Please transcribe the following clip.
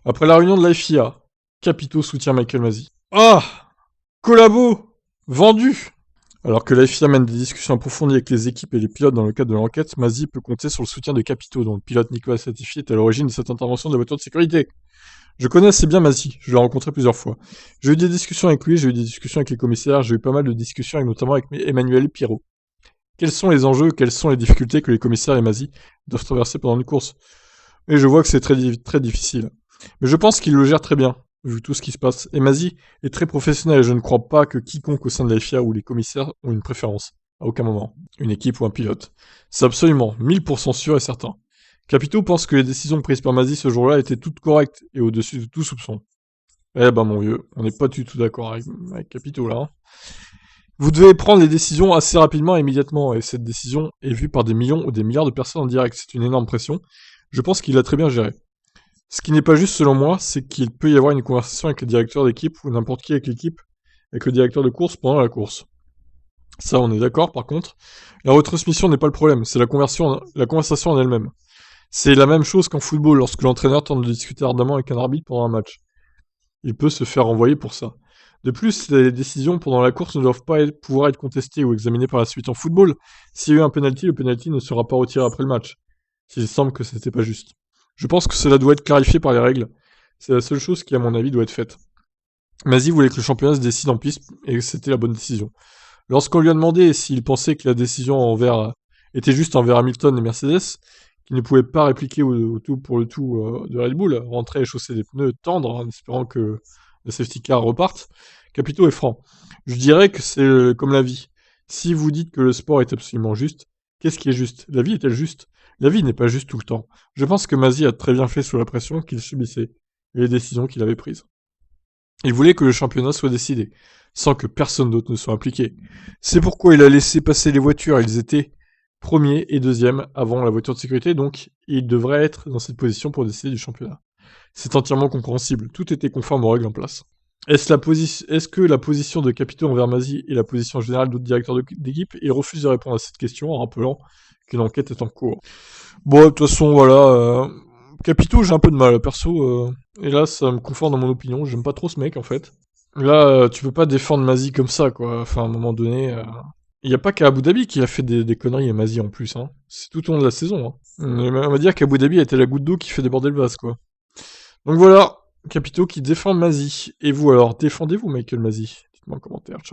Après la réunion de la FIA, Capito soutient Michael Masi. Ah! Collabo! Vendu! Alors que la FIA mène des discussions approfondies avec les équipes et les pilotes dans le cadre de l'enquête, Masi peut compter sur le soutien de Capito, dont le pilote Nicolas Latifi est à l'origine de cette intervention de la voiture de sécurité. Je connais assez bien Masi, je l'ai rencontré plusieurs fois. J'ai eu des discussions avec lui, j'ai eu des discussions avec les commissaires, j'ai eu pas mal de discussions, notamment avec Emmanuel Pirot. Quels sont les enjeux, quelles sont les difficultés que les commissaires et Masi doivent traverser pendant une course? Et je vois que c'est très difficile. Mais je pense qu'il le gère très bien, vu tout ce qui se passe. Et Masi est très professionnel et je ne crois pas que quiconque au sein de la FIA ou les commissaires ont une préférence. À aucun moment. Une équipe ou un pilote. C'est absolument 1000% sûr et certain. Capito pense que les décisions prises par Masi ce jour-là étaient toutes correctes et au-dessus de tout soupçon. Eh ben mon vieux, on n'est pas du tout d'accord avec Capito là. Hein. Vous devez prendre les décisions assez rapidement et immédiatement, et cette décision est vue par des millions ou des milliards de personnes en direct. C'est une énorme pression. Je pense qu'il l'a très bien géré. Ce qui n'est pas juste selon moi, c'est qu'il peut y avoir une conversation avec le directeur d'équipe ou n'importe qui avec l'équipe, avec le directeur de course pendant la course. Ça, on est d'accord, par contre. La retransmission n'est pas le problème, c'est la conversation en elle-même. C'est la même chose qu'en football, lorsque l'entraîneur tente de discuter ardemment avec un arbitre pendant un match. Il peut se faire renvoyer pour ça. De plus, les décisions pendant la course ne doivent pas pouvoir être contestées ou examinées par la suite. En football, s'il y a eu un penalty, le penalty ne sera pas retiré après le match, s'il semble que ce n'était pas juste. Je pense que cela doit être clarifié par les règles. C'est la seule chose qui, à mon avis, doit être faite. Masi voulait que le championnat se décide en piste, et c'était la bonne décision. Lorsqu'on lui a demandé s'il pensait que la décision était juste envers Hamilton et Mercedes, qui ne pouvaient pas répliquer au tout pour le tout de Red Bull, rentrer et chausser des pneus tendres en espérant que le safety car reparte, Capito est franc. Je dirais que c'est comme la vie. Si vous dites que le sport est absolument juste, qu'est-ce qui est juste? La vie est-elle juste? La vie n'est pas juste tout le temps. Je pense que Masi a très bien fait sous la pression qu'il subissait et les décisions qu'il avait prises. Il voulait que le championnat soit décidé, sans que personne d'autre ne soit impliqué. C'est pourquoi il a laissé passer les voitures, ils étaient premier et deuxième avant la voiture de sécurité, donc il devrait être dans cette position pour décider du championnat. C'est entièrement compréhensible, tout était conforme aux règles en place. Est-ce que la position de Capito envers Masi est la position générale d'autres directeurs d'équipe? Il refuse de répondre à cette question en rappelant qu'une enquête est en cours. Bon, de toute façon, voilà. Capito, j'ai un peu de mal, perso. Et là, ça me conforte dans mon opinion. J'aime pas trop ce mec, en fait. Là, tu peux pas défendre Masi comme ça, quoi. Enfin, à un moment donné... Il n'y a pas qu'à Abu Dhabi qu'il a fait des conneries à Masi en plus, hein. C'est tout au long de la saison, hein. On va dire qu'Abu Dhabi a été la goutte d'eau qui fait déborder le vase, quoi. Donc voilà, Capito qui défend Masi. Et vous alors, défendez-vous Michael Masi? Dites-moi en commentaire, ciao.